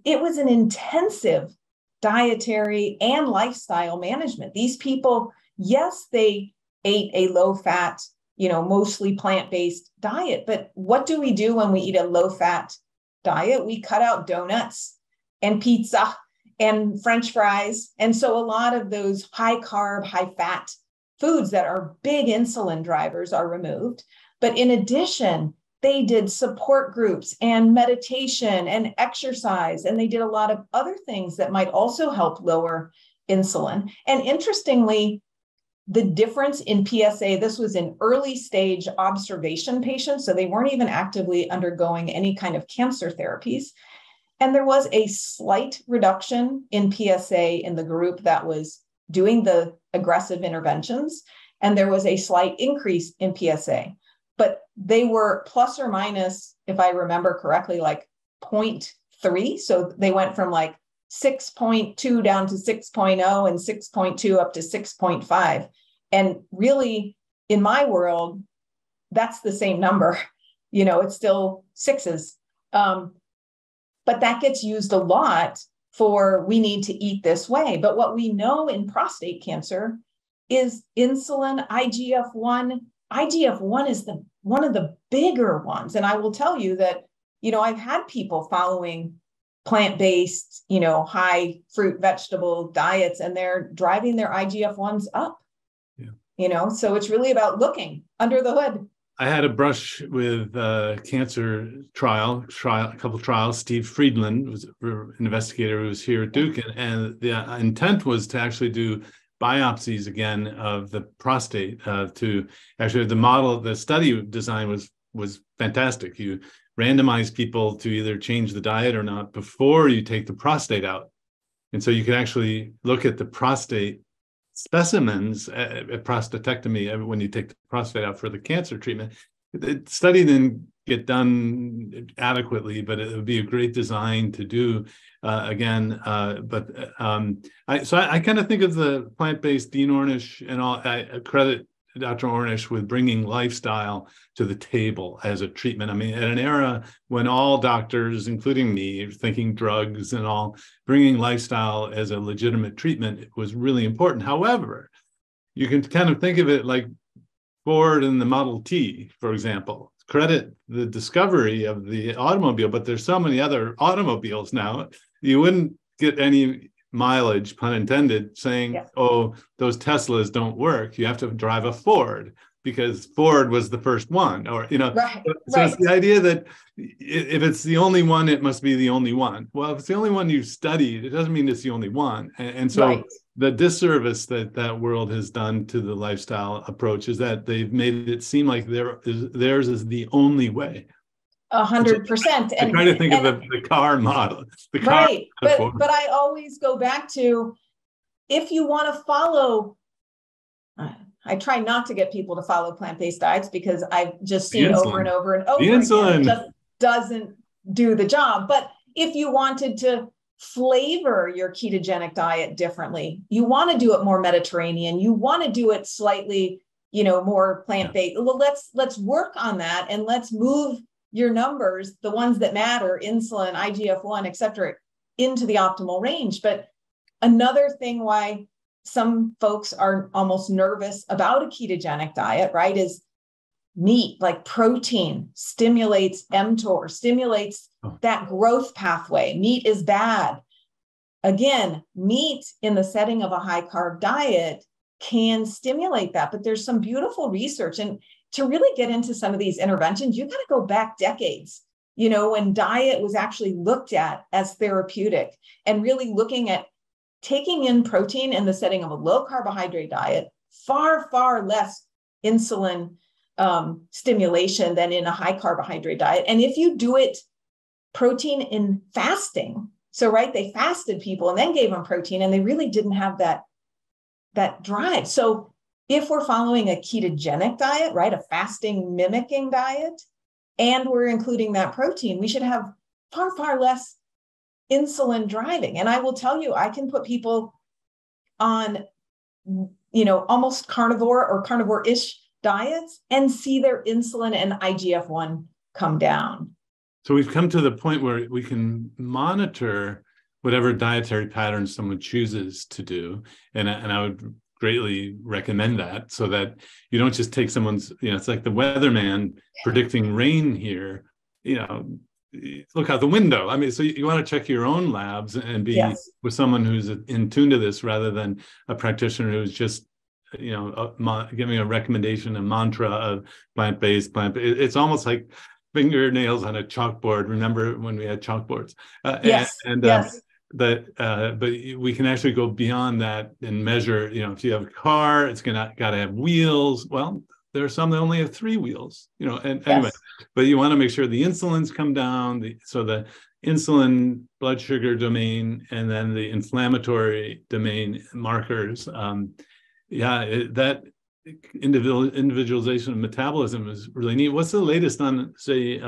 it was an intensive dietary and lifestyle management. These people, yes, they ate a low-fat, mostly plant-based diet, but what do we do when we eat a low-fat diet? We cut out donuts and pizza and French fries. And so a lot of those high carb, high fat foods that are big insulin drivers are removed. But in addition, they did support groups and meditation and exercise, and they did a lot of other things that might also help lower insulin. And interestingly, the difference in PSA, this was in early stage observation patients, so they weren't even actively undergoing any kind of cancer therapies. And there was a slight reduction in PSA in the group that was doing the aggressive interventions, and there was a slight increase in PSA. But they were plus or minus, if I remember correctly, like 0.3. So they went from like 6.2 down to 6.0 and 6.2 up to 6.5. And really, in my world, that's the same number. It's still sixes. But that gets used a lot for we need to eat this way. But what we know in prostate cancer is insulin, IGF-1. IGF-1 is one of the bigger ones. And I will tell you that, I've had people following plant-based, high fruit, vegetable diets, and they're driving their IGF-1s up. Yeah. So it's really about looking under the hood. I had a brush with cancer trial, a couple of trials. Steve Friedland was an investigator who was here at Duke, and the intent was to actually do biopsies again of the prostate to actually the study design was fantastic. You randomize people to either change the diet or not before you take the prostate out. And so you could actually look at the prostate specimens at prostatectomy when you take the prostate out for the cancer treatment. The study didn't get done adequately, but it would be a great design to do again. So I kind of think of the plant-based Dean Ornish and all. I credit Dr. Ornish with bringing lifestyle to the table as a treatment. I mean, at an era when all doctors, including me, are thinking drugs and all, bringing lifestyle as a legitimate treatment was really important. However, you can kind of think of it like Ford and the Model T, for example. Credit the discovery of the automobile, but there's so many other automobiles now. You wouldn't get any mileage, pun intended, saying, oh, those Teslas don't work. You have to drive a Ford because Ford was the first one, or, Right. So it's the idea that if it's the only one, it must be the only one. Well, if it's the only one you've studied, it doesn't mean it's the only one. And so the disservice that world has done to the lifestyle approach is that they've made it seem like theirs is the only way. 100%. I try to think of the car model. Right. But I always go back to, if you want to follow, I try not to get people to follow plant-based diets because I've just seen over and over and over again, it just doesn't do the job. But if you wanted to flavor your ketogenic diet differently, you want to do it more Mediterranean, you want to do it slightly, more plant-based. Well, let's work on that, and let's move your numbers, the ones that matter, insulin, IGF-1, et cetera, into the optimal range. But another thing why some folks are almost nervous about a ketogenic diet, right, is meat, like protein, stimulates mTOR, stimulates that growth pathway. Meat is bad. Again, meat in the setting of a high carb diet can stimulate that, but there's some beautiful research. And to really get into some of these interventions, you got to go back decades, when diet was actually looked at as therapeutic, and really looking at taking in protein in the setting of a low carbohydrate diet, far, far less insulin stimulation than in a high carbohydrate diet. And if you do it protein in fasting, so they fasted people and then gave them protein, and they really didn't have that drive. So if we're following a ketogenic diet, a fasting mimicking diet, and we're including that protein, we should have far, far less insulin driving. And I will tell you, I can put people on, almost carnivore or carnivore-ish diets and see their insulin and IGF-1 come down. So we've come to the point where we can monitor whatever dietary pattern someone chooses to do. And I would greatly recommend that, so that you don't just take someone's, it's like the weatherman predicting rain here, look out the window. I mean, so you want to check your own labs and be with someone who's in tune to this, rather than a practitioner who's just, giving a recommendation, a mantra of plant-based. It's almost like fingernails on a chalkboard. Remember when we had chalkboards? Yes, yes. But we can actually go beyond that and measure. If you have a car, it's got to have wheels. Well, there are some that only have 3 wheels. And anyway, Yes. but you want to make sure the insulins come down. So the insulin, blood sugar domain, and then the inflammatory domain markers. That individualization of metabolism is really neat. What's the latest on, say,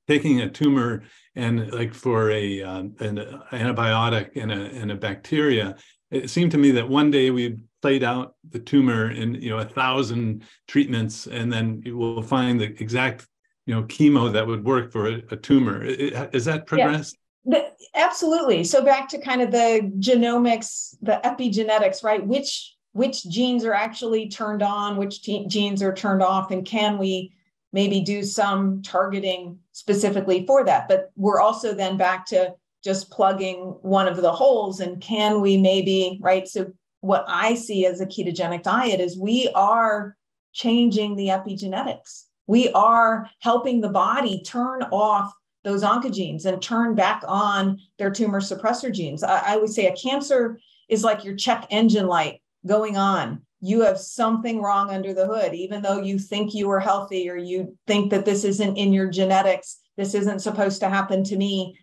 taking a tumor and like for an antibiotic and a bacteria? It seemed to me that one day we played out the tumor in 1,000 treatments, and then we'll find the exact chemo that would work for a tumor. Is that progressed? Yeah. Absolutely. So back to kind of the genomics, the epigenetics, right? Which genes are actually turned on, which genes are turned off, and can we maybe do some targeting specifically for that? But we're also then back to just plugging one of the holes, and can we maybe, right? So what I see as a ketogenic diet is we are changing the epigenetics. We are helping the body turn off those oncogenes and turn back on their tumor suppressor genes. I would say a cancer is like your check engine light going on. You have something wrong under the hood, even though you think you are healthy, or you think that this isn't in your genetics, this isn't supposed to happen to me.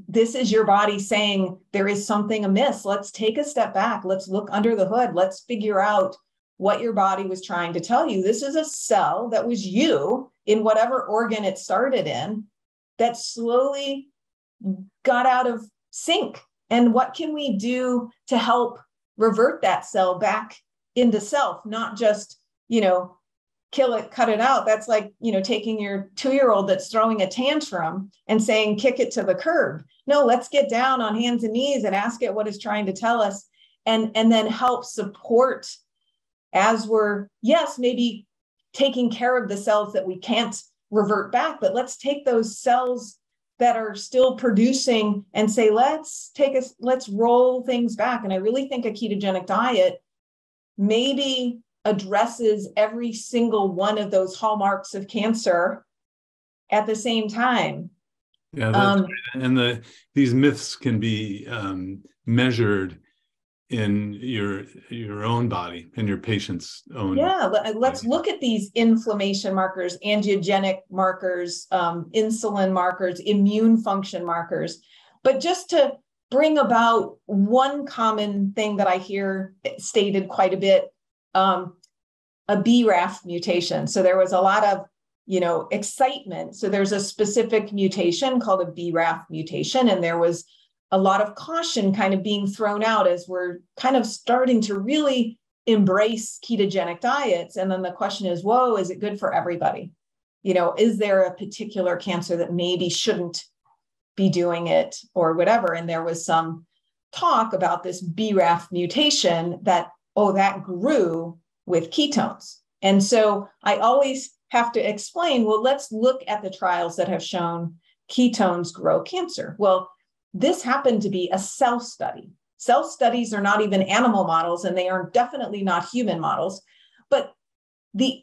This is your body saying there is something amiss. Let's take a step back. Let's look under the hood. Let's figure out what your body was trying to tell you. This is a cell that was you in whatever organ it started in that slowly got out of sync. And what can we do to help revert that cell back into self, not just, kill it, cut it out. That's like, taking your 2-year-old that's throwing a tantrum and saying, kick it to the curb. No, let's get down on hands and knees and ask it what it's trying to tell us, and then help support as we're, yes, maybe taking care of the cells that we can't revert back, but let's take those cells that are still producing and say, let's roll things back. And I really think a ketogenic diet maybe addresses every single one of those hallmarks of cancer at the same time. Yeah, that's right. And these myths can be measured in your own body and your patient's own. Yeah, let's look at these inflammation markers, angiogenic markers, insulin markers, immune function markers. But just to bring about one common thing that I hear stated quite a bit, a BRAF mutation. So there was a lot of, excitement. So there's a specific mutation called a BRAF mutation, and there was a lot of caution kind of being thrown out as we're kind of starting to really embrace ketogenic diets. And then the question is, whoa, is it good for everybody? Is there a particular cancer that maybe shouldn't be doing it or whatever? And there was some talk about this BRAF mutation that grew with ketones. And so I always have to explain, well, let's look at the trials that have shown ketones grow cancer. Well, this happened to be a cell study. Cell studies are not even animal models, and they are definitely not human models. But the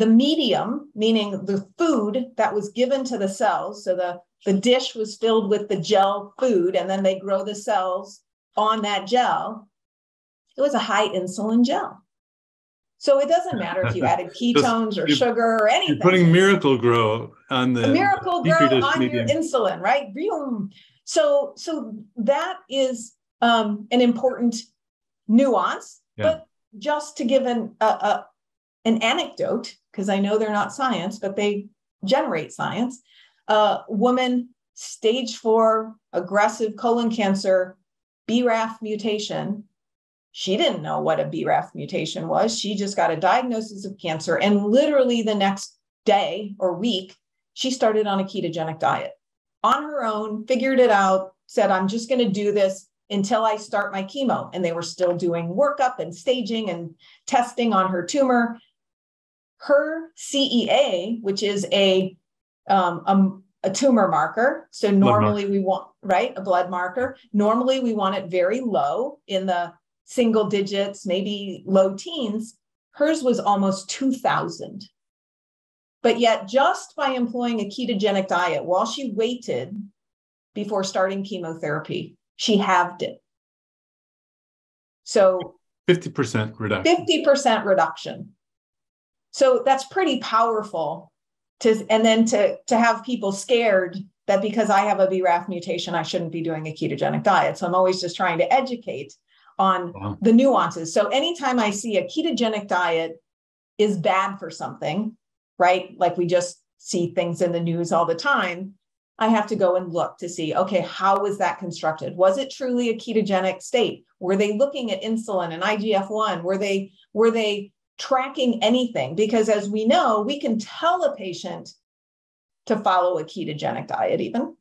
medium, meaning the food that was given to the cells, so the dish was filled with the gel food, and then they grow the cells on that gel. It was a high insulin gel. So it doesn't matter if you added ketones or sugar or anything. You're putting Miracle-Gro on the Miracle-Gro on your insulin, right? So that is an important nuance. Yeah. But just to give an anecdote, because I know they're not science, but they generate science. Woman, stage 4 aggressive colon cancer, BRAF mutation. She didn't know what a BRAF mutation was. She just got a diagnosis of cancer. And literally the next day or week, she started on a ketogenic diet on her own, figured it out, said, I'm just going to do this until I start my chemo. And they were still doing workup and staging and testing on her tumor. Her CEA, which is a tumor marker. So normally we want, a blood marker. Normally we want it very low in the single digits, maybe low teens. Hers was almost 2,000. But yet, just by employing a ketogenic diet while she waited before starting chemotherapy, she halved it. So 50% reduction. 50% reduction. So that's pretty powerful. And then to have people scared that because I have a BRAF mutation, I shouldn't be doing a ketogenic diet. So I'm always just trying to educate on the nuances. So anytime I see a ketogenic diet is bad for something, right? Like we just see things in the news all the time, I have to go and look to see, okay, how was that constructed? Was it truly a ketogenic state? Were they looking at insulin and IGF-1? Were they tracking anything? Because as we know, we can tell a patient to follow a ketogenic diet even,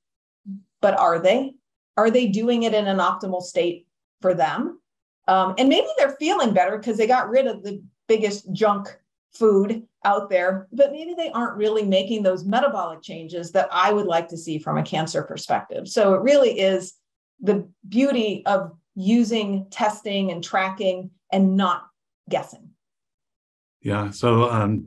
but are they? Are they doing it in an optimal state for them? And maybe they're feeling better because they got rid of the biggest junk food out there, but maybe they aren't really making those metabolic changes that I would like to see from a cancer perspective. So it really is the beauty of using testing and tracking and not guessing. Yeah, so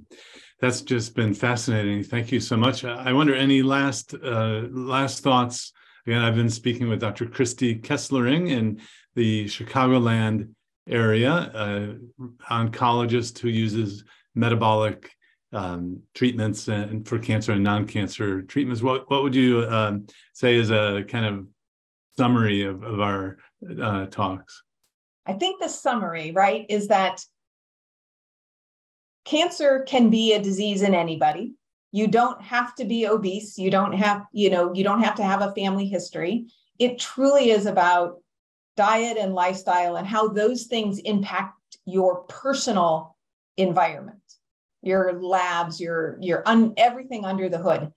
that's just been fascinating. Thank you so much. I wonder, any last thoughts? Again, I've been speaking with Dr. Christy Kesslering in the Chicagoland area, oncologist who uses metabolic treatments and for cancer and non-cancer treatments. What would you say is a kind of summary of our talks? I think the summary, right, is that cancer can be a disease in anybody. You don't have to be obese. You don't have to have a family history. It truly is about diet and lifestyle and how those things impact your personal environment, your labs, everything under the hood.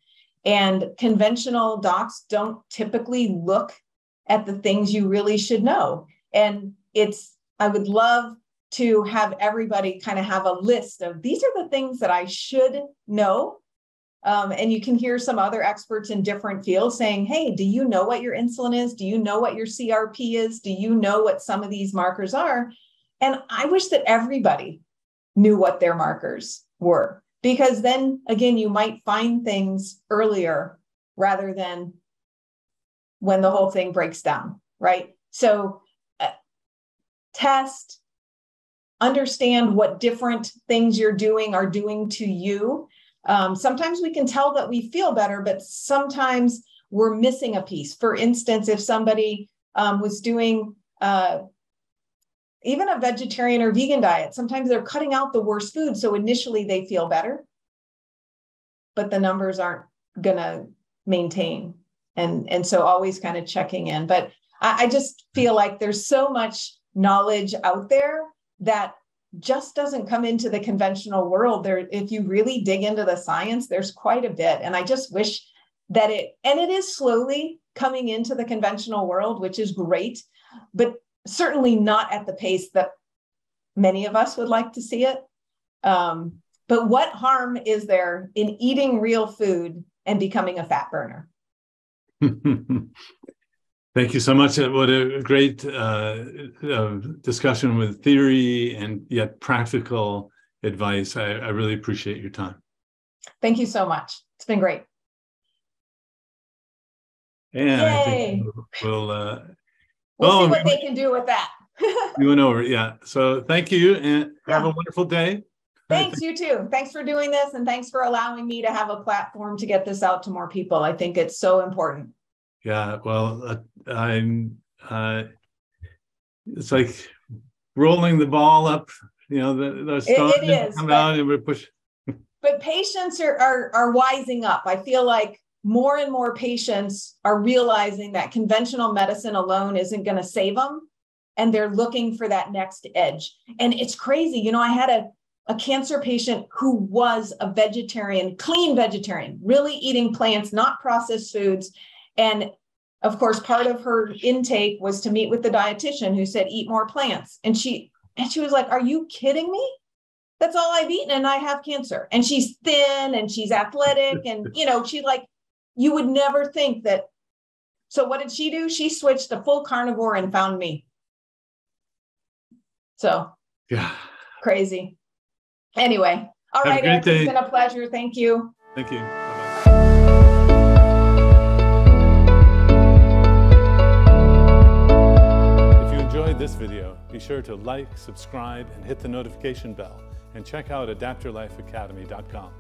And conventional docs don't typically look at the things you really should know. And I would love to have everybody kind of have a list of these are the things that I should know. And you can hear some other experts in different fields saying, hey, do you know what your insulin is? Do you know what your CRP is? Do you know what some of these markers are? And I wish that everybody knew what their markers were, because then again, you might find things earlier rather than when the whole thing breaks down, right? So test, understand what different things you're doing are doing to you. Sometimes we can tell that we feel better, but sometimes we're missing a piece. For instance, if somebody was doing even a vegetarian or vegan diet, sometimes they're cutting out the worst food. So initially they feel better, but the numbers aren't going to maintain. And so always kind of checking in. But I just feel like there's so much knowledge out there that just doesn't come into the conventional world. If you really dig into the science, there's quite a bit. And I just wish that it is slowly coming into the conventional world, which is great, but certainly not at the pace that many of us would like to see it. But what harm is there in eating real food and becoming a fat burner? Thank you so much. What a great discussion with theory and yet practical advice. I really appreciate your time. Thank you so much. It's been great. And Yay. I think we'll see what they can do with that. You went over, yeah. So thank you, and have a wonderful day. Thanks, you too. Thanks for doing this, and thanks for allowing me to have a platform to get this out to more people. I think it's so important. Yeah, well, it's like rolling the ball up, the stone come out and we push. But patients are wising up. I feel like more and more patients are realizing that conventional medicine alone isn't going to save them. And they're looking for that next edge. And it's crazy. I had a cancer patient who was a vegetarian, clean vegetarian, really eating plants, not processed foods. And of course, part of her intake was to meet with the dietitian who said, eat more plants. And she was like, are you kidding me? That's all I've eaten and I have cancer. And she's thin and she's athletic. And, she you would never think that. So what did she do? She switched to full carnivore and found me. So yeah, crazy. Anyway, All Have right, a great Eric, day. it's been a pleasure. Thank you. Thank you. Bye-bye. If you enjoyed this video, be sure to like, subscribe, and hit the notification bell. And check out adaptyourlifeacademy.com.